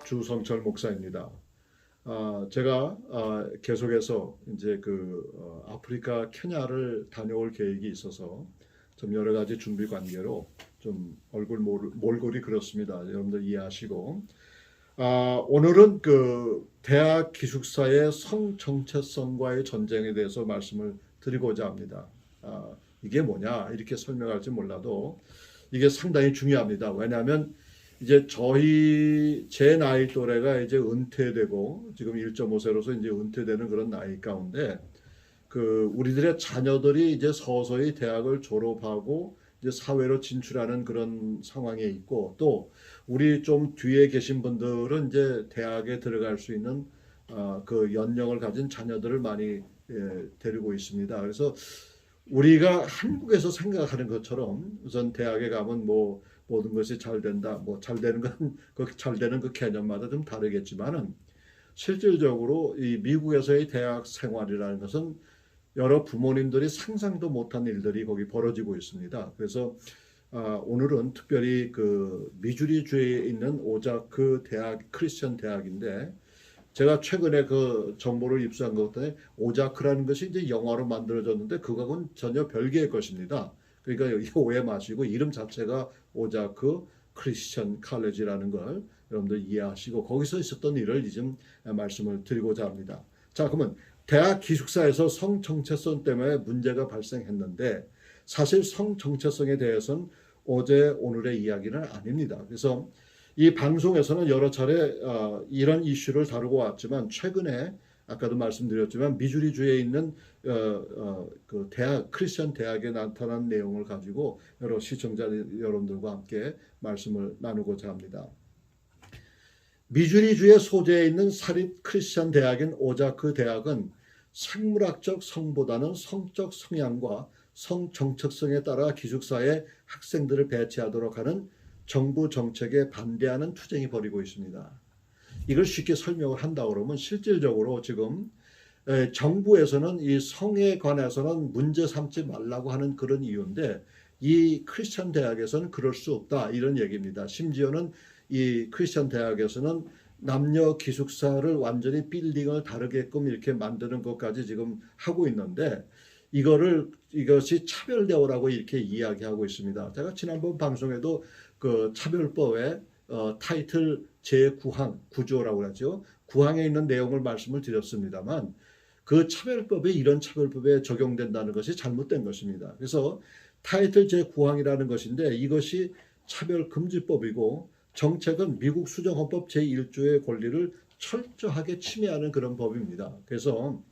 주성철 목사입니다. 제가 계속해서 이제 아프리카 케냐를 다녀올 계획이 있어서 좀 여러 가지 준비 관계로 좀 얼굴 몰골이 그렇습니다. 여러분들 이해하시고 오늘은 대학 기숙사의 성 정체성과의 전쟁에 대해서 말씀을 드리고자 합니다. 이게 뭐냐 이렇게 설명할지 몰라도 이게 상당히 중요합니다. 왜냐하면 이제 제 나이 또래가 이제 은퇴되고 지금 1.5세로서 이제 은퇴되는 그런 나이 가운데 우리들의 자녀들이 이제 서서히 대학을 졸업하고 이제 사회로 진출하는 그런 상황에 있고, 또 우리 좀 뒤에 계신 분들은 이제 대학에 들어갈 수 있는 그 연령을 가진 자녀들을 많이 데리고 있습니다. 그래서 우리가 한국에서 생각하는 것처럼 우선 대학에 가면 뭐 모든 것이 잘 된다, 뭐 잘 되는 건 잘 되는 그 개념마다 좀 다르겠지만은 실질적으로 이 미국에서의 대학 생활이라는 것은 여러 부모님들이 상상도 못한 일들이 거기 벌어지고 있습니다. 그래서 오늘은 특별히 미주리 주에 있는 오자크 대학, 크리스천 대학인데, 제가 최근에 그 정보를 입수한 것 같더니 오자크라는 것이 이제 영어로 만들어졌는데 그거하고는 전혀 별개의 것입니다. 그러니까 여기 오해 마시고 이름 자체가 오자크 크리스천 칼레지라는 걸 여러분들 이해하시고 거기서 있었던 일을 지금 말씀을 드리고자 합니다. 자, 그러면 대학 기숙사에서 성 정체성 때문에 문제가 발생했는데 사실 성 정체성에 대해서는 어제 오늘의 이야기는 아닙니다. 그래서 이 방송에서는 여러 차례 이런 이슈를 다루고 왔지만 최근에 아까도 말씀드렸지만 미주리주에 있는 그 대학, 크리스천 대학에 나타난 내용을 가지고 여러 시청자 여러분들과 함께 말씀을 나누고자 합니다. 미주리주의 소재에 있는 사립 크리스천 대학인 오자크 대학은 생물학적 성보다는 성적 성향과 성 정체성에 따라 기숙사에 학생들을 배치하도록 하는 정부 정책에 반대하는 투쟁이 벌이고 있습니다. 이걸 쉽게 설명을 한다 그러면 실질적으로 지금 정부에서는 이 성에 관해서는 문제 삼지 말라고 하는 그런 이유인데 이 크리스천 대학에서는 그럴 수 없다 이런 얘기입니다. 심지어는 이 크리스천 대학에서는 남녀 기숙사를 완전히 빌딩을 다르게끔 이렇게 만드는 것까지 지금 하고 있는데 이것이 차별 대우라고 이렇게 이야기하고 있습니다. 제가 지난번 방송에도 그 차별법의 타이틀 제9항, 9조라고 하죠. 9항에 있는 내용을 말씀을 드렸습니다만 그 차별법이 이런 차별법에 적용된다는 것이 잘못된 것입니다. 그래서 타이틀 제9항이라는 것인데 이것이 차별금지법이고 정책은 미국 수정헌법 제1조의 권리를 철저하게 침해하는 그런 법입니다. 그래서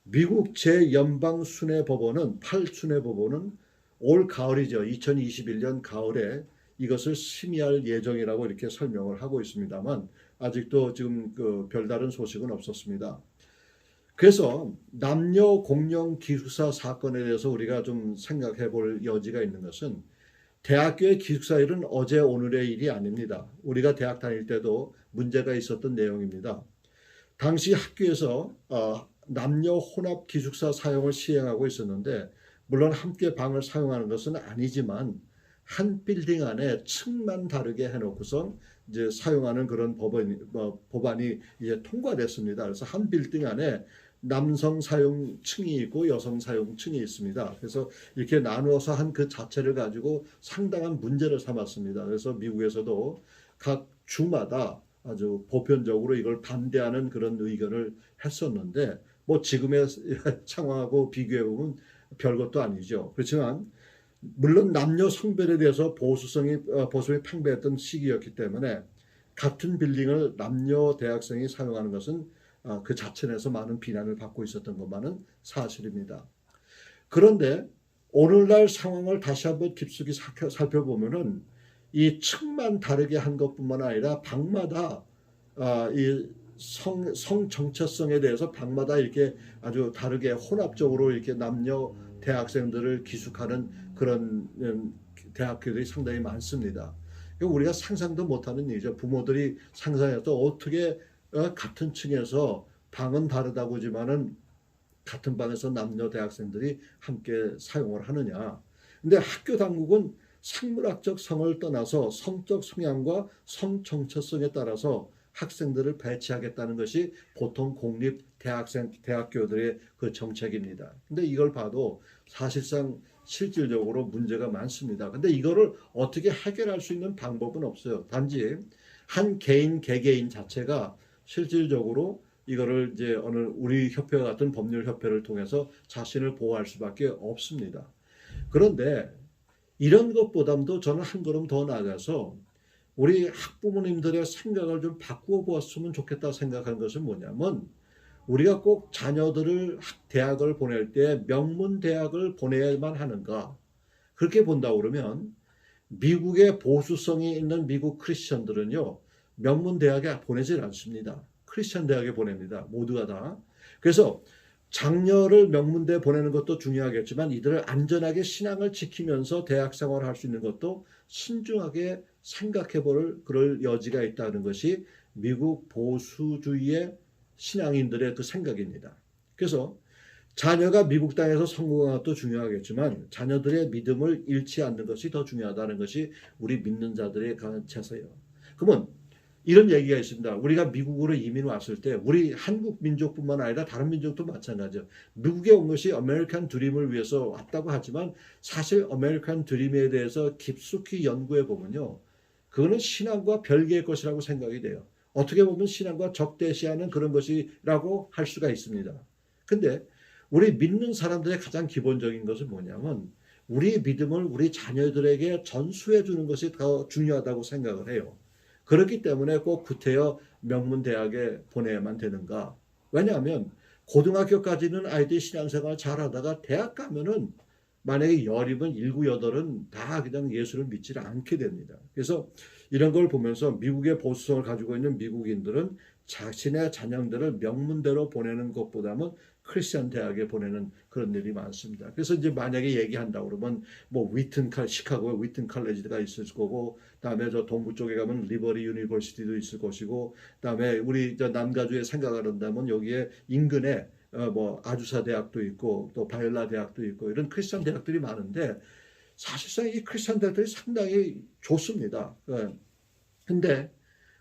미국 제 연방순회법원은 8순회법원은 올 가을이죠. 2021년 가을에 이것을 심의할 예정이라고 이렇게 설명을 하고 있습니다만 아직도 지금 별다른 소식은 없었습니다. 그래서 남녀 공용 기숙사 사건에 대해서 우리가 좀 생각해 볼 여지가 있는 것은 대학교의 기숙사 일은 어제 오늘의 일이 아닙니다. 우리가 대학 다닐 때도 문제가 있었던 내용입니다. 당시 학교에서 남녀 혼합 기숙사 사용을 시행하고 있었는데 물론 함께 방을 사용하는 것은 아니지만 한 빌딩 안에 층만 다르게 해놓고선 이제 사용하는 그런 법안이 이제 통과됐습니다. 그래서 한 빌딩 안에 남성 사용층이 있고 여성 사용층이 있습니다. 그래서 이렇게 나누어서 한 그 자체를 가지고 상당한 문제를 삼았습니다. 그래서 미국에서도 각 주마다 아주 보편적으로 이걸 반대하는 그런 의견을 했었는데 뭐 지금의 상황하고 비교해 보면 별것도 아니죠. 그렇지만 물론 남녀 성별에 대해서 보수성이 팽배했던 시기였기 때문에 같은 빌딩을 남녀 대학생이 사용하는 것은 그 자체 내에서 많은 비난을 받고 있었던 것만은 사실입니다. 그런데 오늘날 상황을 다시 한번 깊숙이 살펴보면은 이 층만 다르게 한 것뿐만 아니라 방마다 이 성 정체성에 대해서 방마다 이렇게 아주 다르게 혼합적으로 이렇게 남녀 대학생들을 기숙하는 그런 대학교들이 상당히 많습니다. 우리가 상상도 못하는 일이죠. 부모들이 상상해서 어떻게 같은 층에서 방은 다르다고지만은 같은 방에서 남녀 대학생들이 함께 사용을 하느냐. 근데 학교 당국은 생물학적 성을 떠나서 성적 성향과 성 정체성에 따라서 학생들을 배치하겠다는 것이 보통 공립 대학교들의 그 정책입니다. 근데 이걸 봐도 사실상 실질적으로 문제가 많습니다. 근데 이거를 어떻게 해결할 수 있는 방법은 없어요. 단지 한 개인 개개인 자체가 실질적으로 이거를 이제 어느 우리 협회와 같은 법률 협회를 통해서 자신을 보호할 수밖에 없습니다. 그런데 이런 것보다도 저는 한 걸음 더 나아가서 우리 학부모님들의 생각을 좀 바꾸어 보았으면 좋겠다 생각하는 것은 뭐냐면, 우리가 꼭 자녀들을 대학을 보낼 때 명문 대학을 보내야만 하는가? 그렇게 본다고 그러면 미국의 보수성이 있는 미국 크리스천들은요, 명문 대학에 보내질 않습니다. 크리스천 대학에 보냅니다. 모두가 다. 그래서 장녀를 명문대에 보내는 것도 중요하겠지만 이들을 안전하게 신앙을 지키면서 대학 생활을 할 수 있는 것도 신중하게 생각해 볼 그럴 여지가 있다는 것이 미국 보수주의의 신앙인들의 그 생각입니다. 그래서 자녀가 미국 땅에서 성공하는 것도 중요하겠지만 자녀들의 믿음을 잃지 않는 것이 더 중요하다는 것이 우리 믿는 자들의 가르쳐서요. 그러면 이런 얘기가 있습니다. 우리가 미국으로 이민 왔을 때 우리 한국 민족뿐만 아니라 다른 민족도 마찬가지죠. 미국에 온 것이 아메리칸 드림을 위해서 왔다고 하지만 사실 아메리칸 드림에 대해서 깊숙이 연구해 보면요, 그거는 신앙과 별개의 것이라고 생각이 돼요. 어떻게 보면 신앙과 적대시하는 그런 것이라고 할 수가 있습니다. 근데 우리 믿는 사람들의 가장 기본적인 것은 뭐냐면 우리 믿음을 우리 자녀들에게 전수해 주는 것이 더 중요하다고 생각을 해요. 그렇기 때문에 꼭 구태여 명문대학에 보내야만 되는가? 왜냐하면 고등학교까지는 아이들이 신앙생활 잘하다가 대학 가면은 만약에 열이면 7, 8은 다 그냥 예수를 믿지 않게 됩니다. 그래서 이런 걸 보면서 미국의 보수성을 가지고 있는 미국인들은 자신의 자녀들을 명문대로 보내는 것보다는 크리스천 대학에 보내는 그런 일이 많습니다. 그래서 이제 만약에 얘기한다고 그러면 뭐 시카고에 위튼 칼레지가 있을 거고, 그다음에 저 동부 쪽에 가면 리버리 유니버시티도 있을 것이고, 그다음에 우리 저 남가주에 생각을 한다면 여기에 인근에 뭐 아주사 대학도 있고 또 바이올라 대학도 있고 이런 크리스천 대학들이 많은데 사실상 이 크리스천 대학들이 상당히 좋습니다. 근데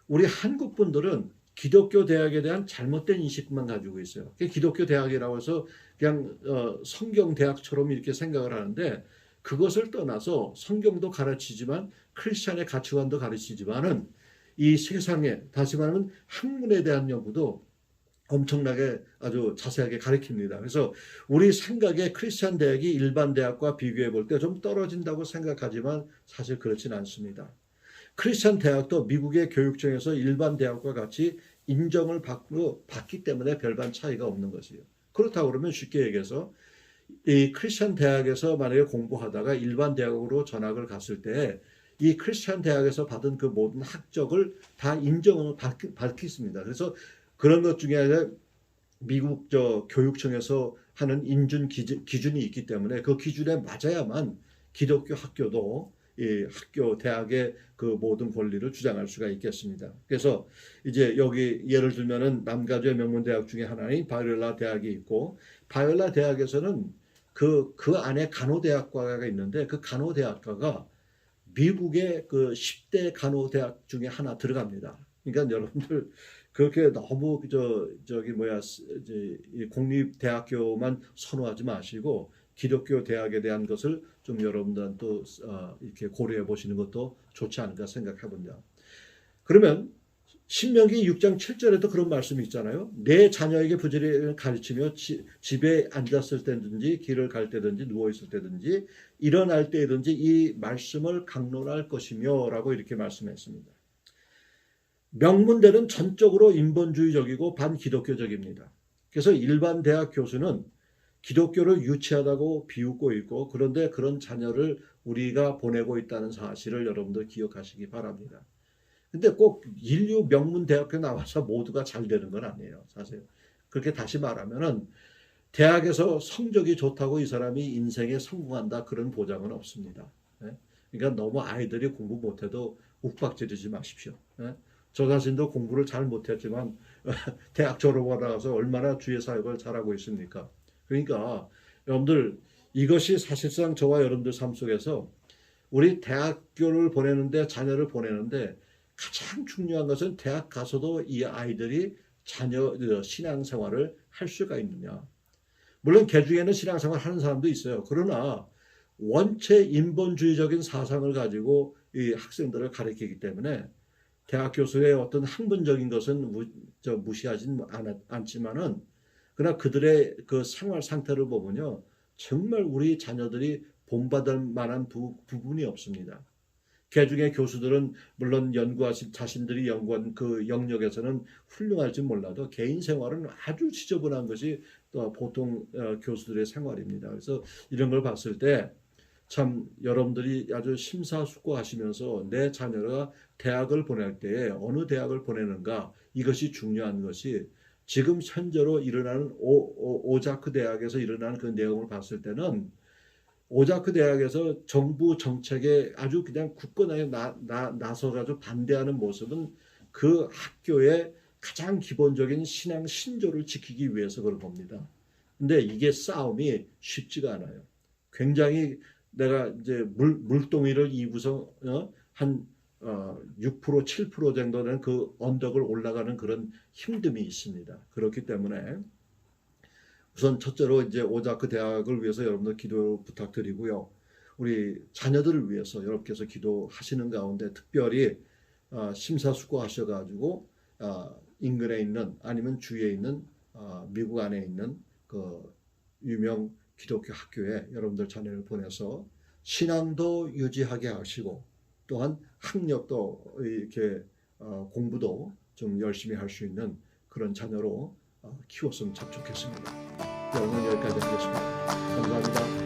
우리 한국 분들은 기독교 대학에 대한 잘못된 인식만 가지고 있어요. 기독교 대학이라고 해서 그냥 성경 대학처럼 이렇게 생각을 하는데, 그것을 떠나서 성경도 가르치지만 크리스천의 가치관도 가르치지만은 이 세상에, 다시 말하면 학문에 대한 연구도 엄청나게 아주 자세하게 가르칩니다. 그래서 우리 생각에 크리스천 대학이 일반 대학과 비교해 볼 때 좀 떨어진다고 생각하지만 사실 그렇지는 않습니다. 크리스천 대학도 미국의 교육청에서 일반 대학과 같이 인정을 받기 때문에 별반 차이가 없는 것이에요. 그렇다고 그러면 쉽게 얘기해서 이 크리스천 대학에서 만약에 공부하다가 일반 대학으로 전학을 갔을 때 이 크리스천 대학에서 받은 그 모든 학적을 다 인정을 받겠습니다. 그래서 그런 것 중에 하나 미국 교육청에서 하는 인준 기준이 있기 때문에 그 기준에 맞아야만 기독교 학교도 이 학교 대학의 그 모든 권리를 주장할 수가 있겠습니다. 그래서 이제 여기 예를 들면은 남가주의 명문대학 중에 하나인 바이올라 대학이 있고, 바이올라 대학에서는 그 안에 간호대학과가 있는데 그 간호대학과가 미국의 그 10대 간호대학 중에 하나 들어갑니다. 그러니까 여러분들 그렇게 너무 저기 뭐야 이제 공립대학교만 선호하지 마시고 기독교 대학에 대한 것을 좀 여러분들은 또 이렇게 고려해 보시는 것도 좋지 않을까 생각해본다. 그러면 신명기 6장 7절에도 그런 말씀이 있잖아요. 내 자녀에게 부지런히 가르치며 집에 앉았을 때든지 길을 갈 때든지 누워 있을 때든지 일어날 때든지 이 말씀을 강론할 것이며 라고 이렇게 말씀했습니다. 명문대는 전적으로 인본주의적이고 반기독교적입니다. 그래서 일반 대학 교수는 기독교를 유치하다고 비웃고 있고, 그런데 그런 자녀를 우리가 보내고 있다는 사실을 여러분들 기억하시기 바랍니다. 근데 꼭 인류 명문 대학교 나와서 모두가 잘 되는 건 아니에요. 사실 그렇게 다시 말하면은 대학에서 성적이 좋다고 이 사람이 인생에 성공한다 그런 보장은 없습니다. 그러니까 너무 아이들이 공부 못해도 욱박지르지 마십시오. 저 자신도 공부를 잘 못했지만 대학 졸업하고 나서 얼마나 주의 사역을 잘하고 있습니까? 그러니까 여러분들 이것이 사실상 저와 여러분들 삶 속에서 우리 대학교를 보내는데 자녀를 보내는데 가장 중요한 것은 대학 가서도 이 아이들이 자녀 신앙생활을 할 수가 있느냐. 물론 개중에는 신앙생활 하는 사람도 있어요. 그러나 원체 인본주의적인 사상을 가지고 이 학생들을 가르치기 때문에 대학 교수의 어떤 학문적인 것은 무시하진 않지만은 그러나 그들의 그 생활 상태를 보면요, 정말 우리 자녀들이 본받을 만한 부분이 없습니다. 개중의 교수들은 물론 연구하신 자신들이 연구한 그 영역에서는 훌륭할지 몰라도 개인 생활은 아주 지저분한 것이 또 보통 교수들의 생활입니다. 그래서 이런 걸 봤을 때 참 여러분들이 아주 심사숙고하시면서 내 자녀가 대학을 보낼 때에 어느 대학을 보내는가, 이것이 중요한 것이 지금 현재로 일어나는 오자크 대학에서 일어나는 그 내용을 봤을 때는 오자크 대학에서 정부 정책에 아주 그냥 굳건하게 나서가지고 반대하는 모습은 그 학교의 가장 기본적인 신앙 신조를 지키기 위해서 그런 겁니다. 근데 이게 싸움이 쉽지가 않아요. 굉장히 내가 이제 물동이를 이고서 한 6%, 7% 정도 되는 그 언덕을 올라가는 그런 힘듦이 있습니다. 그렇기 때문에 우선 첫째로 이제 오자크 대학을 위해서 여러분들 기도 부탁드리고요. 우리 자녀들을 위해서 여러분께서 기도하시는 가운데 특별히 심사숙고하셔가지고 인근에 있는 아니면 주위에 있는 미국 안에 있는 그 유명 기독교 학교에 여러분들 자녀를 보내서 신앙도 유지하게 하시고 또한 학력도 이렇게 공부도 좀 열심히 할 수 있는 그런 자녀로 키웠으면 참 좋겠습니다. 오늘 여기까지 하겠습니다. 감사합니다.